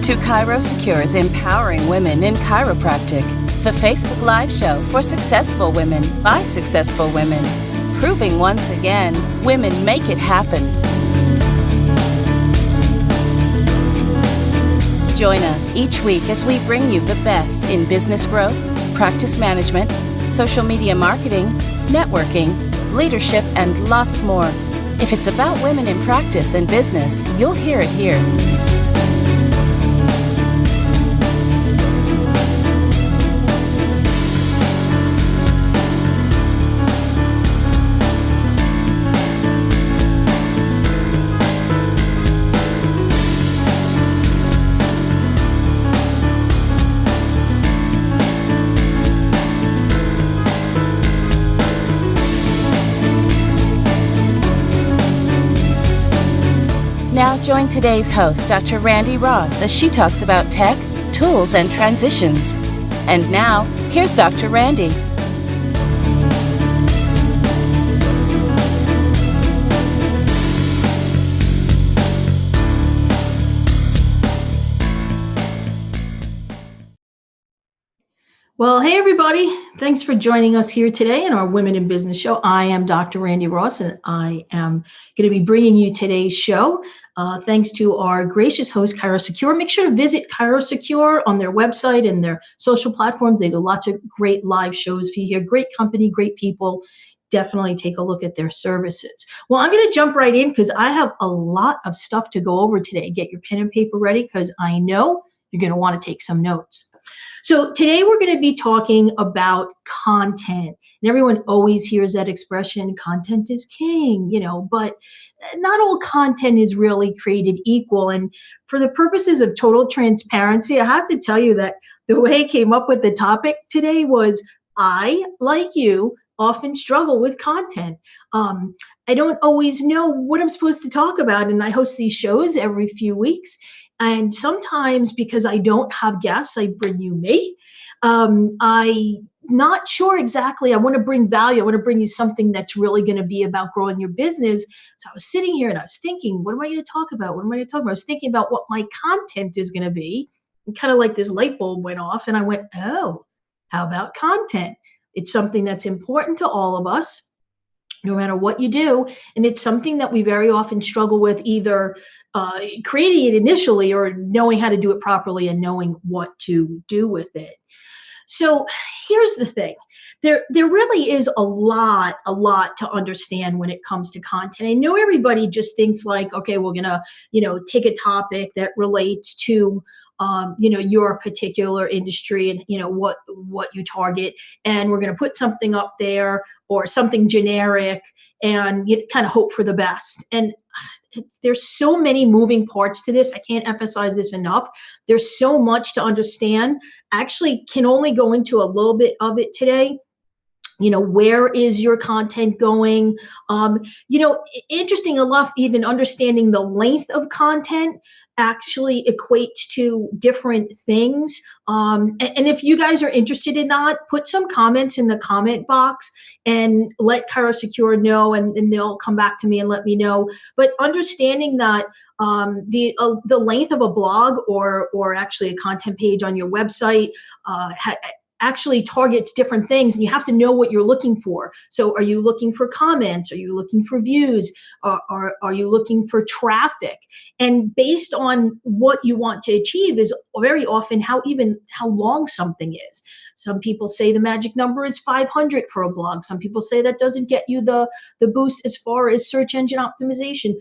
to ChiroSecure's Empowering Women in Chiropractic, the Facebook Live show for successful women by successful women, proving once again, women make it happen. Join us each week as we bring you the best in business growth, practice management, social media marketing, networking, leadership, and lots more. If it's about women in practice and business, you'll hear it here. Now join today's host, Dr. Randi Ross, as she talks about tech, tools, and transitions. And now, here's Dr. Randi. Well, hey, everybody. Thanks for joining us here today in our Women in Business show. I am Dr. Randi Ross, and I am going to be bringing you today's show. Thanks to our gracious host, ChiroSecure. Make sure to visit ChiroSecure on their website and their social platforms. They do lots of great live shows for you here. Great company, great people. Definitely take a look at their services. Well, I'm going to jump right in because I have a lot of stuff to go over today. Get your pen and paper ready because I know you're going to want to take some notes. So today we're going to be talking about content. And everyone always hears that expression, content is king, but not all content is really created equal. And for the purposes of total transparency, I have to tell you that the way I came up with the topic today was I, like you, often struggle with content. I don't always know what I'm supposed to talk about, and I host these shows every few weeks. And sometimes because I don't have guests, I bring you me. I'm not sure exactly. I want to bring value. I want to bring you something that's really going to be about growing your business. So I was sitting here and I was thinking, what am I going to talk about? What am I going to talk about? I was thinking about what my content is going to be. And kind of like this light bulb went off and I went, oh, how about content? It's something that's important to all of us, no matter what you do. And it's something that we very often struggle with, either creating it initially or knowing how to do it properly and knowing what to do with it. So here's the thing. There really is a lot to understand when it comes to content. I know everybody just thinks like, okay, we're going to, take a topic that relates to your particular industry and, what you target. And we're going to put something up there or something generic and you kind of hope for the best. And there's so many moving parts to this. I can't emphasize this enough. There's so much to understand. I actually can only go into a little bit of it today. Where is your content going? Interesting enough, even understanding the length of content actually equates to different things. And if you guys are interested in that, put some comments in the comment box and let ChiroSecure know, and they'll come back to me and let me know. But understanding that the length of a blog or actually a content page on your website actually targets different things, and you have to know what you're looking for. So are you looking for comments? Are you looking for views? Are you looking for traffic? And based on what you want to achieve is very often how long something is. Some people say the magic number is 500 for a blog. Some people say that doesn't get you the boost as far as search engine optimization.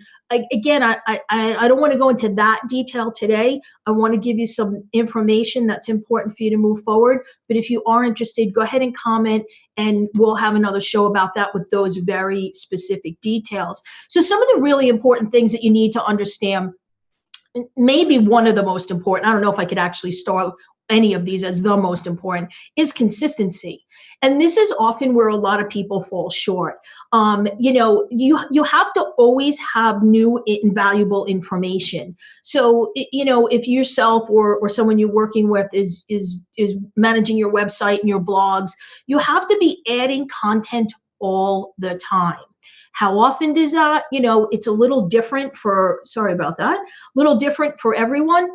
Again, I don't want to go into that detail today. I want to give you some information that's important for you to move forward. But if you are interested, go ahead and comment, and we'll have another show about that with those very specific details. So some of the really important things that you need to understand, maybe one of the most important, I don't know if I could actually start any of these as the most important, is consistency. And this is often where a lot of people fall short. You have to always have new and valuable information. So, if yourself or someone you're working with is managing your website and your blogs, you have to be adding content all the time. How often does that? It's a little different little different for everyone.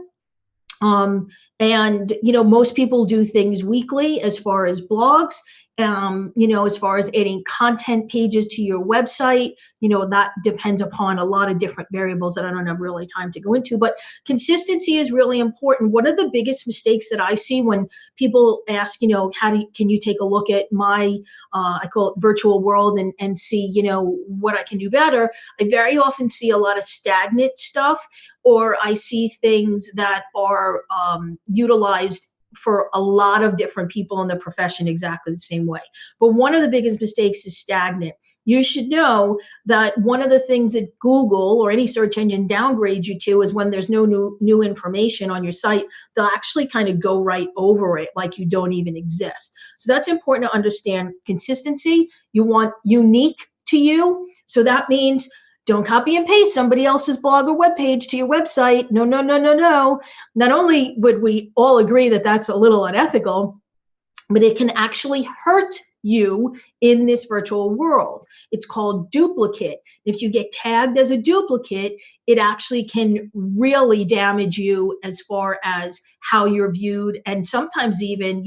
And, most people do things weekly as far as blogs, as far as adding content pages to your website, that depends upon a lot of different variables that I don't have really time to go into, but consistency is really important. One of the biggest mistakes that I see when people ask, can you take a look at my, I call it virtual world and see, what I can do better. I very often see a lot of stagnant stuff, or I see things that are utilized for a lot of different people in the profession exactly the same way. But one of the biggest mistakes is stagnant. You should know that one of the things that Google or any search engine downgrades you to is when there's no new information on your site, they'll actually kind of go right over it like you don't even exist. So that's important to understand. Consistency, you want unique to you. So that means don't copy and paste somebody else's blog or webpage to your website. No, no, no, no, no. Not only would we all agree that that's a little unethical, but it can actually hurt you in this virtual world. It's called duplicate. If you get tagged as a duplicate, it actually can really damage you as far as how you're viewed. And sometimes even,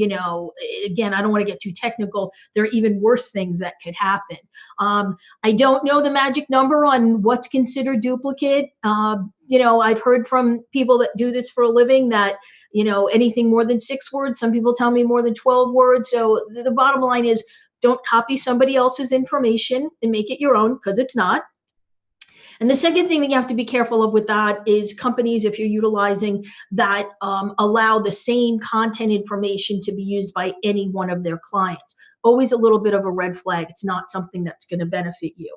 again, I don't want to get too technical. There are even worse things that could happen. I don't know the magic number on what's considered duplicate. I've heard from people that do this for a living that, anything more than 6 words. Some people tell me more than 12 words. So the bottom line is don't copy somebody else's information and make it your own, because it's not. And the second thing that you have to be careful of with that is companies, if you're utilizing that, allow the same content information to be used by any one of their clients. Always a little bit of a red flag. It's not something that's going to benefit you.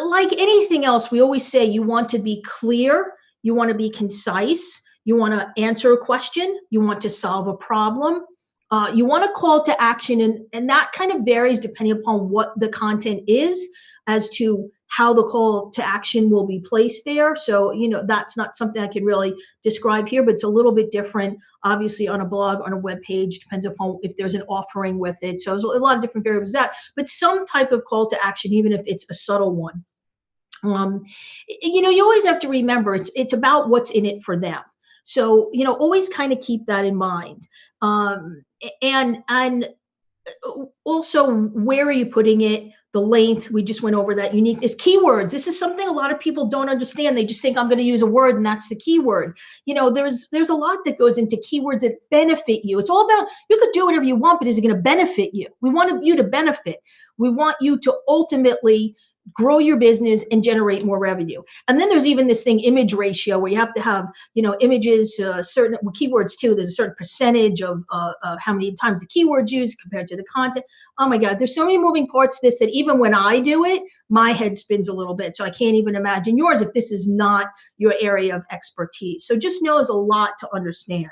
Like anything else, we always say you want to be clear, you want to be concise, you want to answer a question, you want to solve a problem, you want a call to action, and that kind of varies depending upon what the content is as to how the call to action will be placed there. So, that's not something I can really describe here, but it's a little bit different, obviously, on a blog, on a web page, depends upon if there's an offering with it. So there's a lot of different variables that, but some type of call to action, even if it's a subtle one. You always have to remember it's about what's in it for them. So, always kind of keep that in mind. And also, where are you putting it? The length, we just went over that. Uniqueness, keywords. This is something a lot of people don't understand. They just think I'm going to use a word and that's the keyword. There's a lot that goes into keywords that benefit you. It's all about, you could do whatever you want, but is it going to benefit you? We want you to benefit. We want you to ultimately grow your business and generate more revenue. And then there's even this thing, image ratio, where you have to have, images, certain keywords too. There's a certain percentage of how many times the keyword's used compared to the content. Oh my God, there's so many moving parts to this that even when I do it, my head spins a little bit. So I can't even imagine yours if this is not your area of expertise. So just know there's a lot to understand.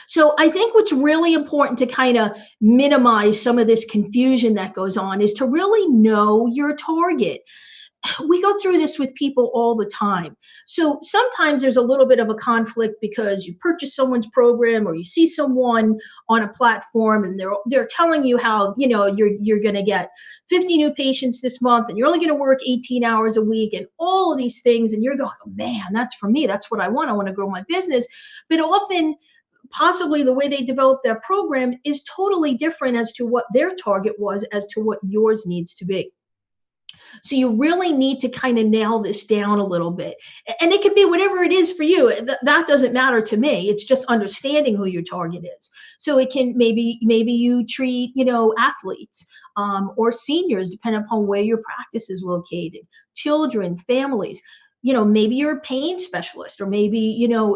So I think what's really important to kind of minimize some of this confusion that goes on is to really know your target. We go through this with people all the time. So sometimes there's a little bit of a conflict because you purchase someone's program or you see someone on a platform and they're telling you how, you're going to get 50 new patients this month and you're only going to work 18 hours a week and all of these things. And you're going, oh, man, that's for me. That's what I want. I want to grow my business. But often, possibly the way they develop their program is totally different as to what their target was as to what yours needs to be. So you really need to kind of nail this down a little bit. And it can be whatever it is for you. That doesn't matter to me. It's just understanding who your target is. So it can maybe you treat, athletes or seniors, depending upon where your practice is located, children, families. Maybe you're a pain specialist, or maybe,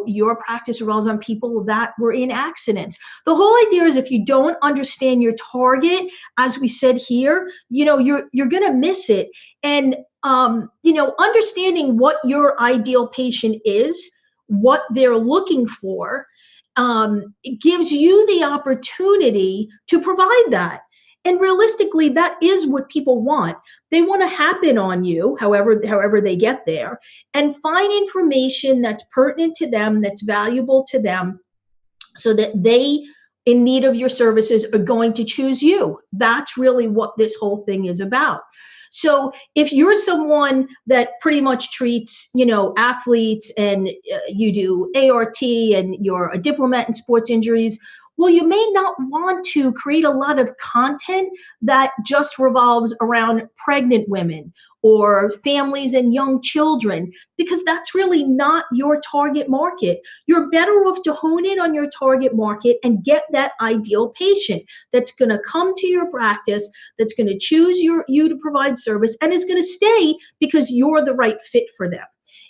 your practice revolves on people that were in accidents. The whole idea is if you don't understand your target, as we said here, you're going to miss it. And, understanding what your ideal patient is, what they're looking for, it gives you the opportunity to provide that. And realistically, that is what people want. They want to happen on you, however they get there, and find information that's pertinent to them, that's valuable to them, so that they, in need of your services, are going to choose you. That's really what this whole thing is about. So if you're someone that pretty much treats, athletes, and you do ART and you're a diplomat in sports injuries, well, you may not want to create a lot of content that just revolves around pregnant women or families and young children, because that's really not your target market. You're better off to hone in on your target market and get that ideal patient that's going to come to your practice, that's going to choose you to provide service, and is going to stay because you're the right fit for them.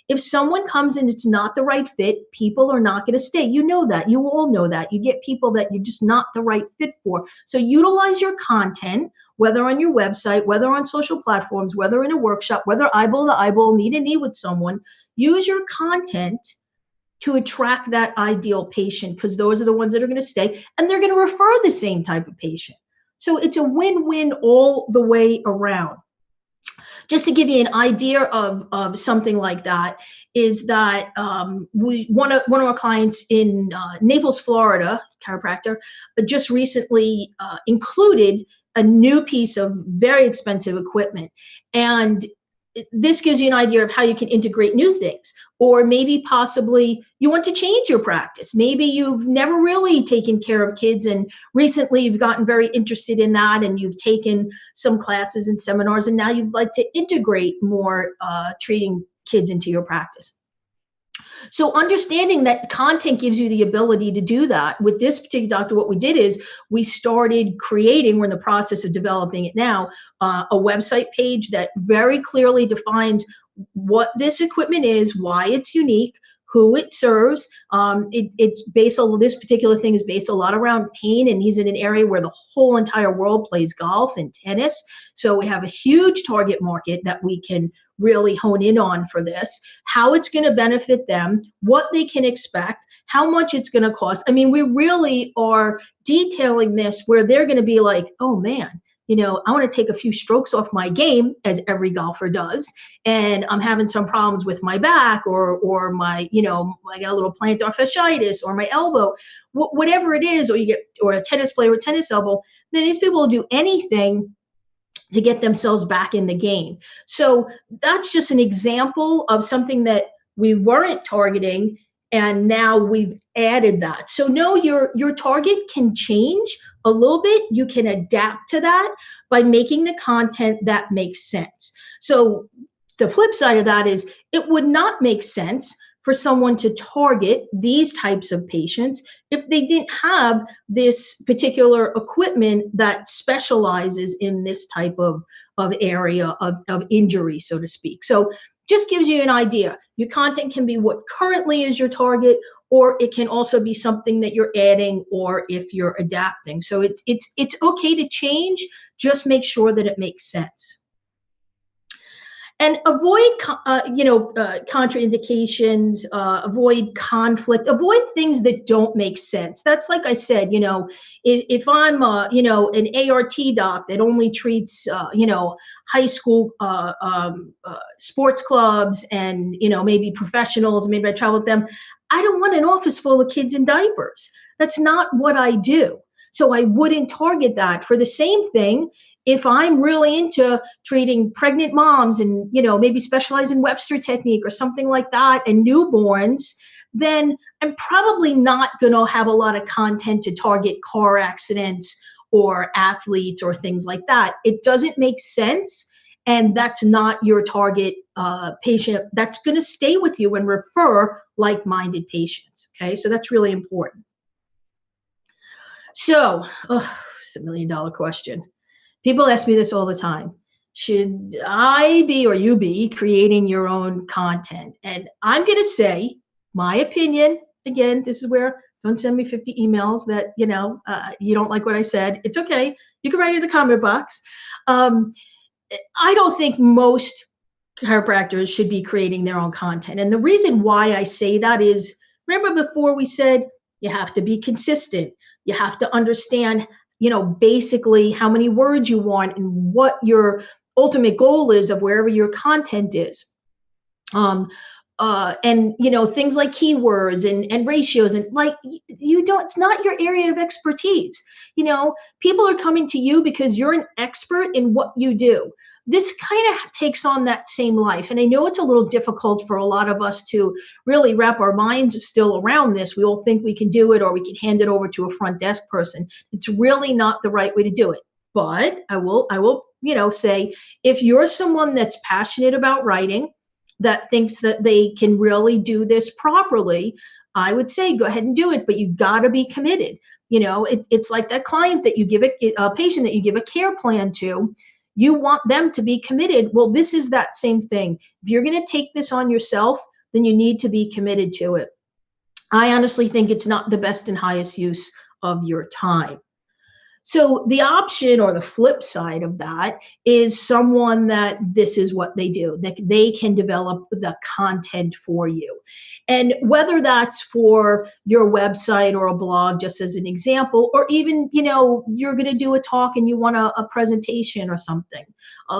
If someone comes and it's not the right fit, people are not going to stay. You know that. You all know that. You get people that you're just not the right fit for. So utilize your content, whether on your website, whether on social platforms, whether in a workshop, whether eyeball to eyeball, knee to knee with someone. Use your content to attract that ideal patient, because those are the ones that are going to stay, and they're going to refer the same type of patient. So it's a win-win all the way around. Just to give you an idea of something like that, is that one of our clients in Naples, Florida, chiropractor, just recently included a new piece of very expensive equipment. And this gives you an idea of how you can integrate new things. Or maybe possibly you want to change your practice. Maybe you've never really taken care of kids, and recently you've gotten very interested in that, and you've taken some classes and seminars, and now you'd like to integrate more treating kids into your practice. So understanding that content gives you the ability to do that. With this particular doctor, what we did is we started creating, we're in the process of developing it now, a website page that very clearly defines what this equipment is, why it's unique, who it serves. It's based on, this particular thing is based a lot around pain, and he's in an area where the whole entire world plays golf and tennis. So we have a huge target market that we can really hone in on for this, how it's going to benefit them, what they can expect, how much it's going to cost. I mean, we really are detailing this where they're going to be like, oh man, I want to take a few strokes off my game, as every golfer does, and I'm having some problems with my back or my, I got a little plantar fasciitis or my elbow, whatever it is, or a tennis player with tennis elbow. Then these people will do anything to get themselves back in the game. So that's just an example of something that we weren't targeting, and now we've added that. So no, your target can change a little bit. You can adapt to that by making the content that makes sense. So the flip side of that is it would not make sense for someone to target these types of patients if they didn't have this particular equipment that specializes in this type of area of injury, so to speak. So just gives you an idea. Your content can be what currently is your target, or it can also be something that you're adding, or if you're adapting. So it's okay to change, just make sure that it makes sense. And avoid, contraindications, avoid conflict, avoid things that don't make sense. That's like I said, if I'm, an ART doc that only treats, high school sports clubs and, maybe professionals, maybe I travel with them, I don't want an office full of kids in diapers. That's not what I do. So I wouldn't target that. For the same thing, if I'm really into treating pregnant moms and, maybe specialize in Webster technique or something like that, and newborns, then I'm probably not going to have a lot of content to target car accidents or athletes or things like that. It doesn't make sense. And that's not your target patient that's going to stay with you and refer like-minded patients. Okay, so that's really important. So, it's $1 million question. People ask me this all the time. Should I be, or you be, creating your own content? And I'm going to say my opinion. Again, this is where, don't send me 50 emails that, you don't like what I said. It's okay. You can write in the comment box. I don't think most chiropractors should be creating their own content. And the reason why I say that is, remember before we said you have to be consistent. You have to understand, basically how many words you want and what your ultimate goal is of wherever your content is. and things like keywords and ratios, and like you don't, it's not your area of expertise. People are coming to you because you're an expert in what you do. This kind of takes on that same life. And I know it's a little difficult for a lot of us to really wrap our minds still around this. We all think we can do it, or we can hand it over to a front desk person. It's really not the right way to do it. But I will, say, if you're someone that's passionate about writing, that thinks that they can really do this properly, I would say go ahead and do it, but you've got to be committed. It's like that client that you give a patient that you give a care plan to. You want them to be committed. Well, this is that same thing. If you're going to take this on yourself, then you need to be committed to it. I honestly think it's not the best and highest use of your time. So the option, or the flip side of that, is someone that this is what they do, that they can develop the content for you. And whether that's for your website or a blog, just as an example, or even, you're going to do a talk and you want a presentation or something.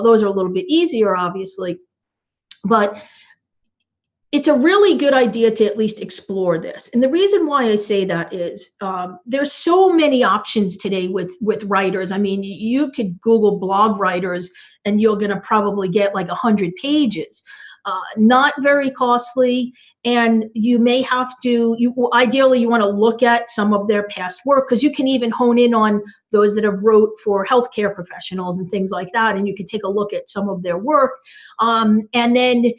Those are a little bit easier, obviously. But it's a really good idea to at least explore this. And the reason why I say that is there's so many options today with writers. I mean, you could Google blog writers and you're going to probably get like 100 pages. Not very costly. And you may have to, ideally you want to look at some of their past work, because you can even hone in on those that have wrote for healthcare professionals and things like that. And you can take a look at some of their work, and then,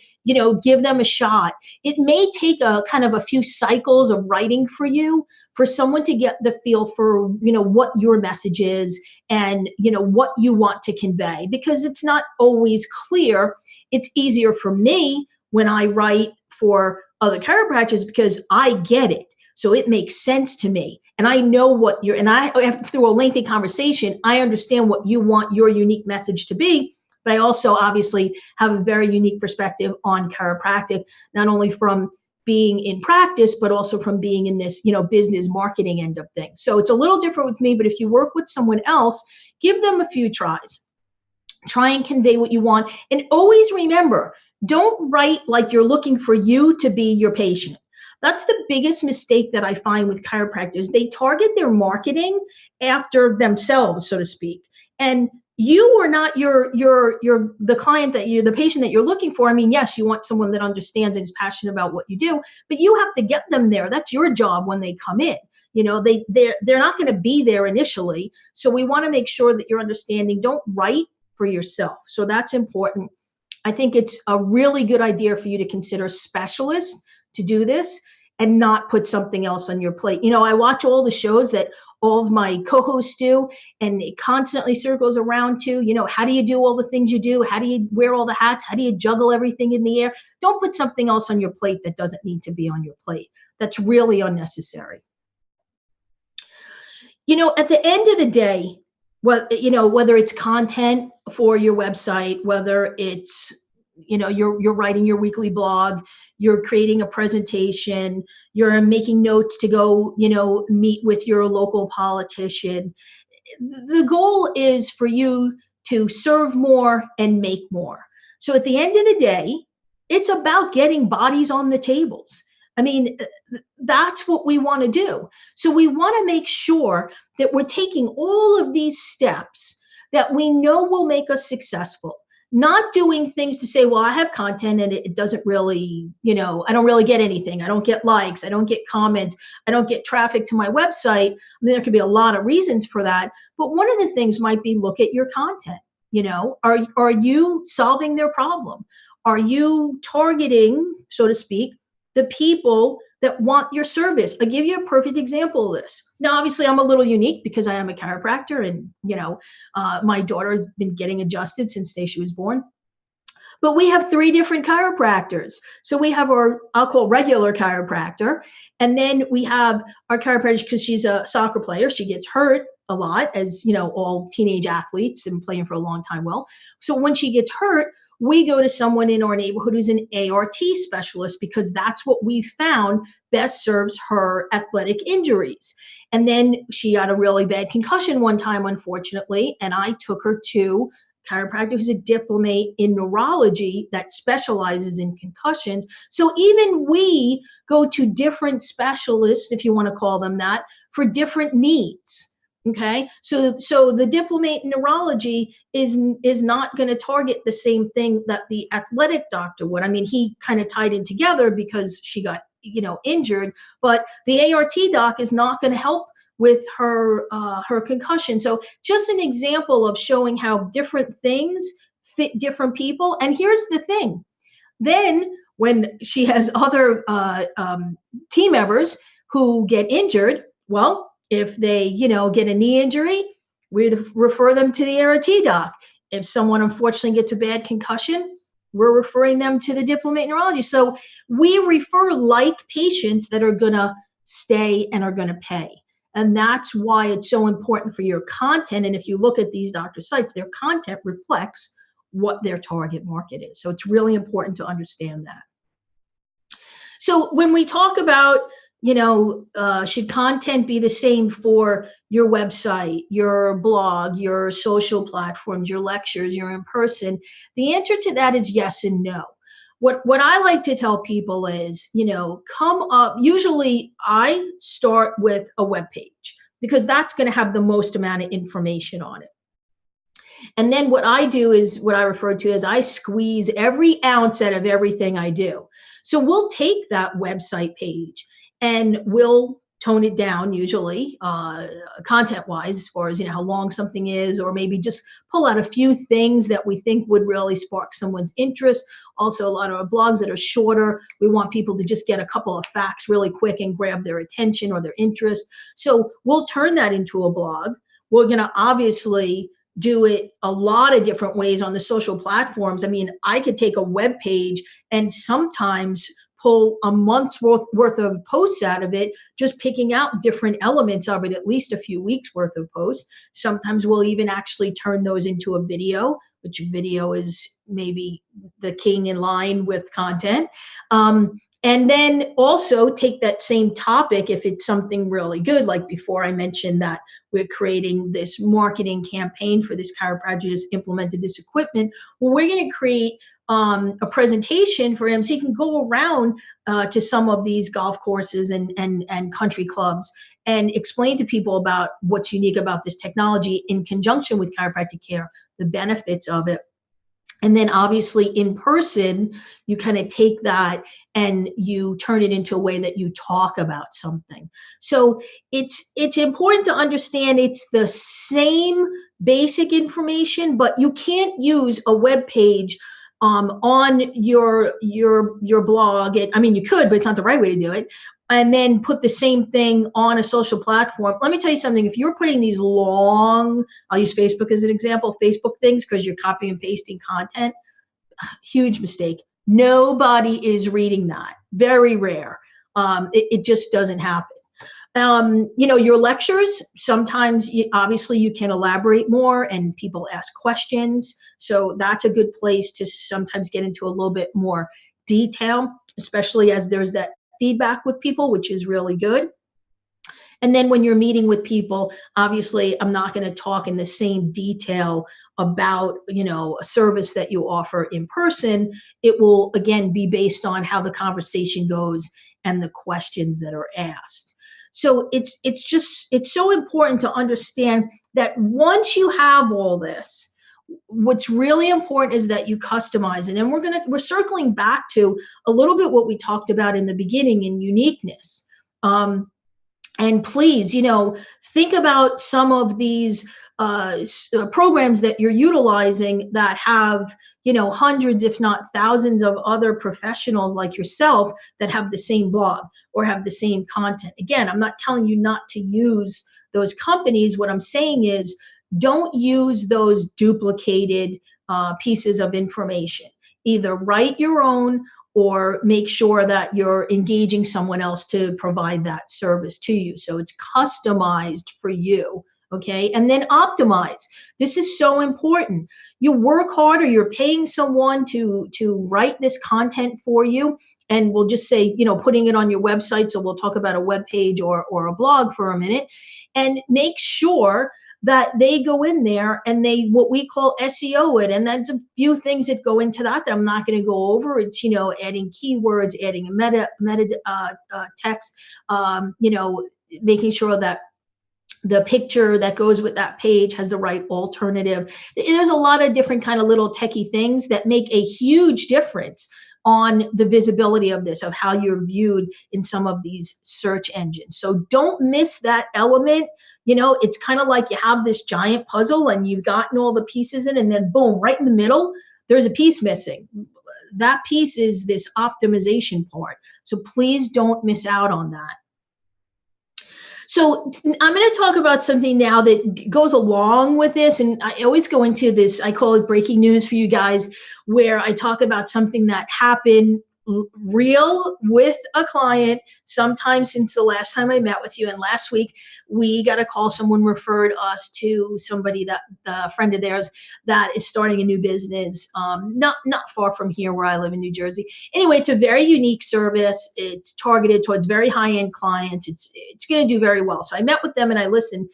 give them a shot. It may take a kind of a few cycles of writing for you, for someone to get the feel for, what your message is and, what you want to convey, because it's not always clear. It's easier for me when I write for other chiropractors because I get it. So it makes sense to me. And I know what through a lengthy conversation, I understand what you want your unique message to be. But I also obviously have a very unique perspective on chiropractic, not only from being in practice, but also from being in this, business marketing end of things. So it's a little different with me, but if you work with someone else, give them a few tries. Try and convey what you want. And always remember, don't write like you're looking for you to be your patient. That's the biggest mistake that I find with chiropractors. They target their marketing after themselves, so to speak. And you are not the client the patient that you're looking for. I mean, yes, you want someone that understands and is passionate about what you do, but you have to get them there. That's your job when they come in. They're not going to be there initially. So we want to make sure that you're understanding. Don't write for yourself. So that's important. I think it's a really good idea for you to consider specialists to do this and not put something else on your plate. I watch all the shows that all of my co-hosts do, and it constantly circles around to, how do you do all the things you do? How do you wear all the hats? How do you juggle everything in the air? Don't put something else on your plate that doesn't need to be on your plate. That's really unnecessary. At the end of the day, whether it's content for your website, whether it's, you're writing your weekly blog, you're creating a presentation, you're making notes to go, meet with your local politician. The goal is for you to serve more and make more. So at the end of the day, it's about getting bodies on the tables. I mean, that's what we want to do. So we want to make sure that we're taking all of these steps that we know will make us successful. Not doing things to say, well, I have content and it doesn't really, I don't really get anything. I don't get likes. I don't get comments. I don't get traffic to my website. I mean, there could be a lot of reasons for that. But one of the things might be, look at your content. Are you solving their problem? Are you targeting, so to speak, the people that want your service? I'll give you a perfect example of this. Now, obviously, I'm a little unique because I am a chiropractor, and my daughter has been getting adjusted since the day she was born. But we have 3 different chiropractors. So we have our, I'll call regular chiropractor, and then we have our chiropractor because she's a soccer player. She gets hurt a lot, as all teenage athletes, and playing for a long time. Well, so when she gets hurt, we go to someone in our neighborhood who's an ART specialist, because that's what we found best serves her athletic injuries. And then she got a really bad concussion one time, unfortunately, and I took her to chiropractor who's a diplomate in neurology that specializes in concussions. So even we go to different specialists, if you want to call them that, for different needs. Okay, so the diplomate in neurology is not going to target the same thing that the athletic doctor would. I mean, he kind of tied in together because she got injured, but the ART doc is not going to help with her concussion. So just an example of showing how different things fit different people. And here's the thing: then when she has other team members who get injured, well, if they, get a knee injury, we refer them to the ART doc. If someone unfortunately gets a bad concussion, we're referring them to the diplomate neurology. So we refer like patients that are going to stay and are going to pay. And that's why it's so important for your content. And if you look at these doctor sites, their content reflects what their target market is. So it's really important to understand that. So when we talk about, should content be the same for your website, your blog, your social platforms, your lectures, your in-person? The answer to that is yes and no. What I like to tell people is, come up. Usually I start with a web page because that's going to have the most amount of information on it. And then what I do is what I refer to as I squeeze every ounce out of everything I do. So we'll take that website page and we'll tone it down, usually content-wise, as far as how long something is, or maybe just pull out a few things that we think would really spark someone's interest. Also, a lot of our blogs that are shorter, we want people to just get a couple of facts really quick and grab their attention or their interest. So we'll turn that into a blog. We're going to obviously do it a lot of different ways on the social platforms. I mean, I could take a web page and sometimes pull a month's worth of posts out of it, just picking out different elements of it, at least a few weeks worth of posts. Sometimes we'll even actually turn those into a video, which video is maybe the king in line with content. And then also take that same topic if it's something really good, like before I mentioned that we're creating this marketing campaign for this chiropractor just implemented this equipment. Well, we're going to create a presentation for him so he can go around to some of these golf courses and country clubs and explain to people about what's unique about this technology in conjunction with chiropractic care, the benefits of it. And then obviously in person, you kind of take that and you turn it into a way that you talk about something. So it's important to understand it's the same basic information, but you can't use a web page on your blog. I mean, you could, but it's not the right way to do it. And then put the same thing on a social platform. Let me tell you something. If you're putting these long, I'll use Facebook as an example, Facebook things, because you're copy and pasting content, huge mistake. Nobody is reading that. Very rare. It just doesn't happen. Your lectures, sometimes obviously you can elaborate more and people ask questions. So that's a good place to sometimes get into a little bit more detail, especially as there's that feedback with people, which is really good. And then when you're meeting with people, obviously I'm not going to talk in the same detail about, a service that you offer in person. It will, again, be based on how the conversation goes and the questions that are asked. So it's so important to understand that once you have all this, what's really important is that you customize it. And we're circling back to a little bit what we talked about in the beginning in uniqueness. And please, think about some of these programs that you're utilizing that have, hundreds, if not thousands of other professionals like yourself that have the same blog or have the same content. Again, I'm not telling you not to use those companies. What I'm saying is don't use those duplicated pieces of information. Either write your own or make sure that you're engaging someone else to provide that service to you. So it's customized for you. Okay. And then optimize. This is so important. You work harder, you're paying someone to write this content for you. And we'll just say, putting it on your website. So we'll talk about a web page or a blog for a minute, and make sure that they go in there and they, what we call SEO it. And there's a few things that go into that I'm not going to go over. It's, adding keywords, adding a meta text, making sure that the picture that goes with that page has the right alternative. There's a lot of different kind of little techie things that make a huge difference on the visibility of this, of how you're viewed in some of these search engines. So don't miss that element. It's kind of like you have this giant puzzle and you've gotten all the pieces in, and then boom, right in the middle, there's a piece missing. That piece is this optimization part. So please don't miss out on that. So I'm going to talk about something now that goes along with this. And I always go into this, I call it breaking news for you guys, where I talk about something that happened real with a client sometime since the last time I met with you. And last week we got a call, someone referred us to somebody, that a friend of theirs that is starting a new business, not far from here where I live in New Jersey. Anyway, it's a very unique service. It's targeted towards very high-end clients. It's going to do very well. So I met with them and I listened.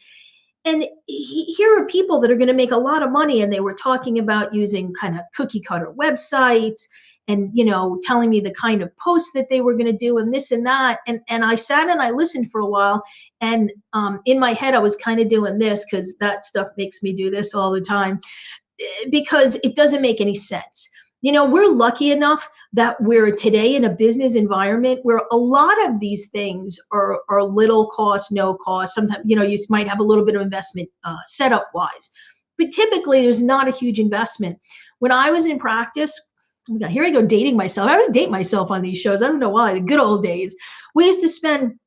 And here are people that are going to make a lot of money. And they were talking about using kind of cookie cutter websites and, telling me the kind of posts that they were going to do and this and that. And I sat and I listened for a while. And in my head, I was kind of doing this, because that stuff makes me do this all the time, because it doesn't make any sense. We're lucky enough that we're today in a business environment where a lot of these things are little cost, no cost. Sometimes, you might have a little bit of investment setup wise, but typically there's not a huge investment. When I was in practice, oh my God, here I go dating myself. I always date myself on these shows. I don't know why. The good old days. We used to spend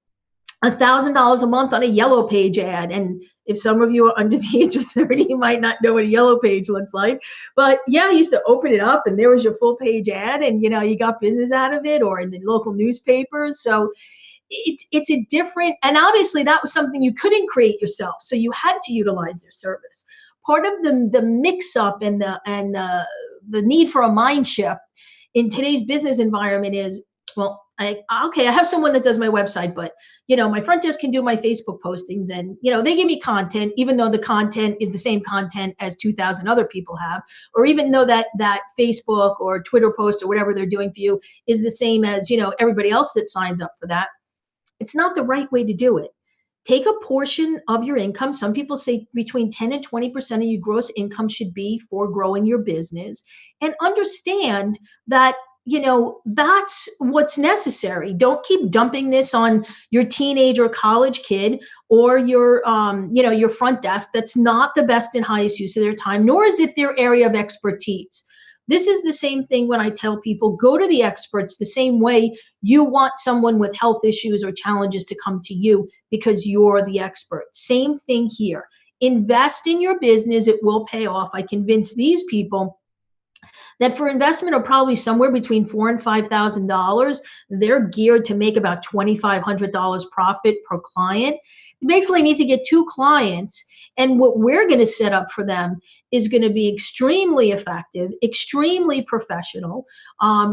$1,000 a month on a yellow page ad. And if some of you are under the age of 30, you might not know what a yellow page looks like. But yeah, I used to open it up and there was your full page ad, and you got business out of it, or in the local newspapers. So it's a different, and obviously that was something you couldn't create yourself. So you had to utilize their service. Part of the mix up and the need for a mind shift in today's business environment is, well, I have someone that does my website, but my front desk can do my Facebook postings, and they give me content, even though the content is the same content as 2,000 other people have, or even though that Facebook or Twitter post or whatever they're doing for you is the same as everybody else that signs up for that. It's not the right way to do it. Take a portion of your income. Some people say between 10 and 20% of your gross income should be for growing your business, and understand that that's what's necessary. Don't keep dumping this on your teenage or college kid or your front desk. That's not the best and highest use of their time, nor is it their area of expertise. This is the same thing when I tell people, go to the experts the same way you want someone with health issues or challenges to come to you because you're the expert. Same thing here. Invest in your business. It will pay off. I convince these people that for investment of probably somewhere between $4,000 and $5,000, they're geared to make about $2,500 profit per client. You basically need to get 2 clients, and what we're going to set up for them is going to be extremely effective, extremely professional.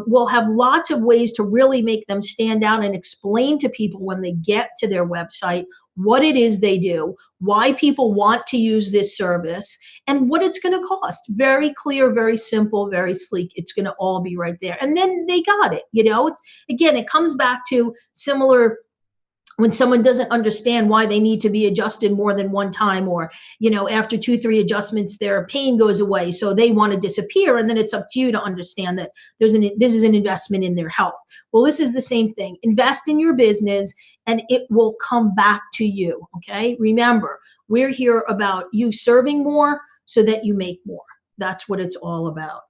We'll have lots of ways to really make them stand out and explain to people when they get to their website what it is they do, why people want to use this service, and what it's going to cost. Very clear, very simple, very sleek. It's going to all be right there. And then they got it. Again, it comes back to similar when someone doesn't understand why they need to be adjusted more than one time, or, after 2-3 adjustments, their pain goes away. So they want to disappear. And then it's up to you to understand that this is an investment in their health. Well, this is the same thing. Invest in your business and it will come back to you. Okay. Remember, we're here about you serving more so that you make more. That's what it's all about.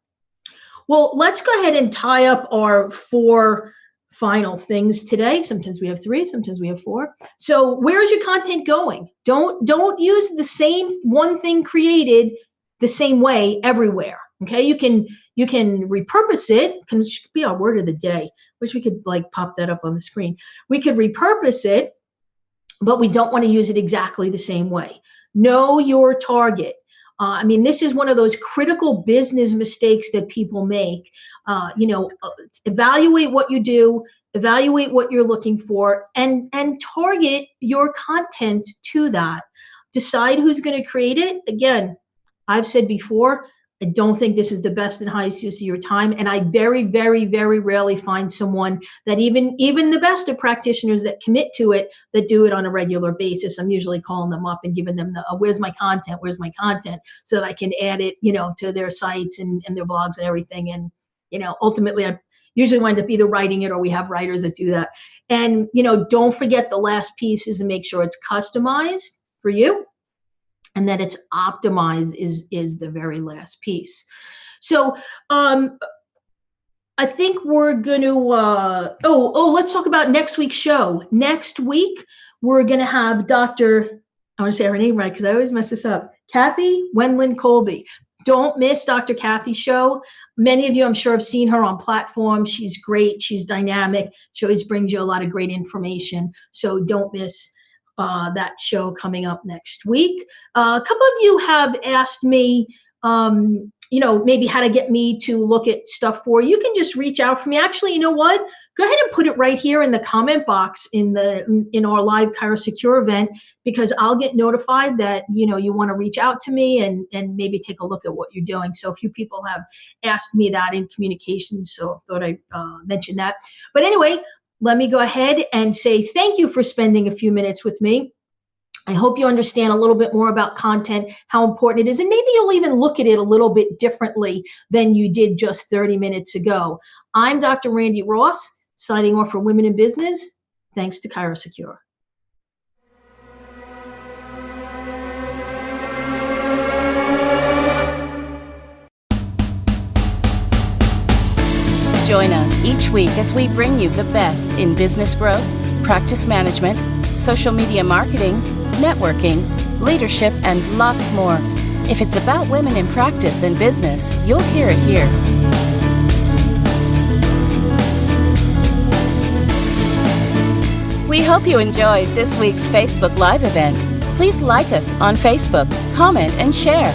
Well, let's go ahead and tie up our 4 final things today. Sometimes we have 3, sometimes we have 4. So where's your content going? Don't use the same one thing created the same way everywhere. Okay, you can repurpose it. It should be our word of the day. Wish we could pop that up on the screen. We could repurpose it, but we don't want to use it exactly the same way. Know your target. This is one of those critical business mistakes that people make. Evaluate what you do, evaluate what you're looking for, and target your content to that. decide who's going to create it. Again, I've said before, I don't think this is the best and highest use of your time. And I very, very, very rarely find someone that even the best of practitioners that commit to it, that do it on a regular basis. I'm usually calling them up and giving them the, where's my content, so that I can add it, to their sites and their blogs and everything. And, ultimately I usually wind up either writing it or we have writers that do that. And, don't forget the last piece is to make sure it's customized for you, and that it's optimized is the very last piece. So I think we're going to, let's talk about next week's show. Next week, we're going to have I want to say her name right because I always mess this up, Kathy Wendland Colby. Don't miss Dr. Kathy's show. Many of you, I'm sure, have seen her on platforms. She's great. She's dynamic. She always brings you a lot of great information. So don't miss that show coming up next week. A couple of you have asked me, maybe how to get me to look at stuff for you. You can just reach out for me. Actually, you know what? Go ahead and put it right here in the comment box in our live ChiroSecure event, because I'll get notified that, you want to reach out to me and maybe take a look at what you're doing. So a few people have asked me that in communication, so I thought I'd mention that. But anyway, let me go ahead and say thank you for spending a few minutes with me. I hope you understand a little bit more about content, how important it is, and maybe you'll even look at it a little bit differently than you did just 30 minutes ago. I'm Dr. Randi Ross, signing off for Women in Business. Thanks to ChiroSecure. Join us each week as we bring you the best in business growth, practice management, social media marketing, networking, leadership, and lots more. If it's about women in practice and business, you'll hear it here. We hope you enjoyed this week's Facebook Live event. Please like us on Facebook, comment, and share.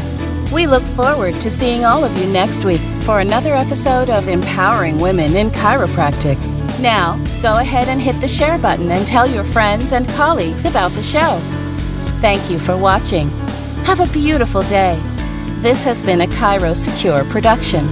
We look forward to seeing all of you next week for another episode of Empowering Women in Chiropractic. Now, go ahead and hit the share button and tell your friends and colleagues about the show. Thank you for watching. Have a beautiful day. This has been a ChiroSecure production.